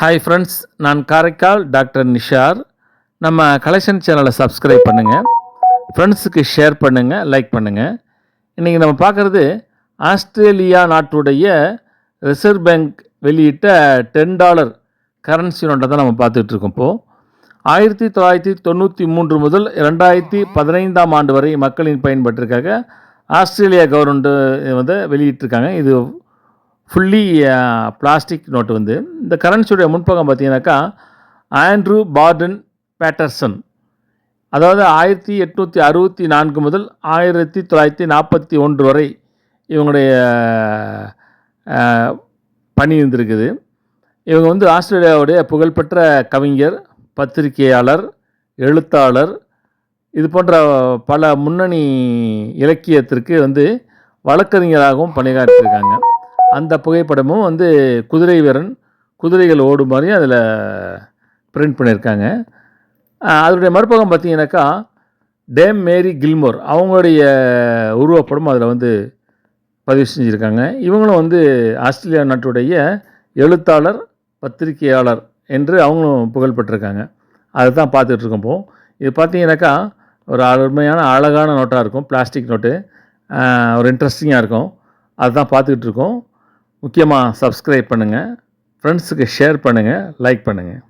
Hi friends, நான் Karaikal doctor Nishar. நம்ம collection சேனலை சப்ஸ்கிரைப் பண்ணுங்கள், ஃப்ரெண்ட்ஸுக்கு ஷேர் பண்ணுங்கள், லைக் பண்ணுங்கள். இன்றைக்கி நம்ம பார்க்குறது ஆஸ்திரேலியா நாட்டுடைய ரிசர்வ் பேங்க் வெளியிட்ட $10 கரன்சி நோட்டை தான் நம்ம பார்த்துட்ருக்கோம். இப்போது 1993 முதல் 2015ஆம் ஆண்டு வரை மக்களின் பயன்பாட்டிற்காக ஆஸ்திரேலியா கவர்மெண்ட்டு வந்து வெளியிட்டிருக்காங்க. இது ஃபுல்லி பிளாஸ்டிக் நோட்டு. இந்த கரன்சியுடைய முன்பக்கம் பார்த்தீங்கன்னாக்கா ஆண்ட்ரூ பார்டன் பேட்டர்சன், அதாவது 1864 முதல் 1941 வரை இவங்களுடைய பணி இருந்திருக்குது. இவங்க ஆஸ்திரேலியாவுடைய புகழ்பெற்ற கவிஞர், பத்திரிகையாளர், எழுத்தாளர், இது போன்ற பல முன்னணி இலக்கியத்திற்கு வழக்கறிஞராகவும் பணியாற்றியிருக்காங்க. அந்த புகைப்படமும் குதிரை வீரன், குதிரைகள் ஓடும் மாதிரி அதில் பிரிண்ட் பண்ணியிருக்காங்க. அதனுடைய மறுபக்கம் பார்த்தீங்கன்னாக்கா டேம் மேரி கில்மோர் அவங்களுடைய உருவப்படம் அதில் பதிவு செஞ்சுருக்காங்க. இவங்களும் ஆஸ்திரேலியா நாட்டுடைய எழுத்தாளர், பத்திரிகையாளர் என்று அவங்களும் புகழ்பெற்றிருக்காங்க. அதை தான் பார்த்துட்ருக்கோம். இப்போது இது பார்த்தீங்கன்னாக்கா ஒரு அருமையான அழகான நோட்டாக இருக்கும். பிளாஸ்டிக் நோட்டு, ஒரு இன்ட்ரெஸ்டிங்காக இருக்கும். அதுதான் பார்த்துக்கிட்டு இருக்கோம். முக்கியமாக சப்ஸ்கிரைப் பண்ணுங்கள், ஃப்ரெண்ட்ஸுக்கு ஷேர் பண்ணுங்கள், லைக் பண்ணுங்கள்.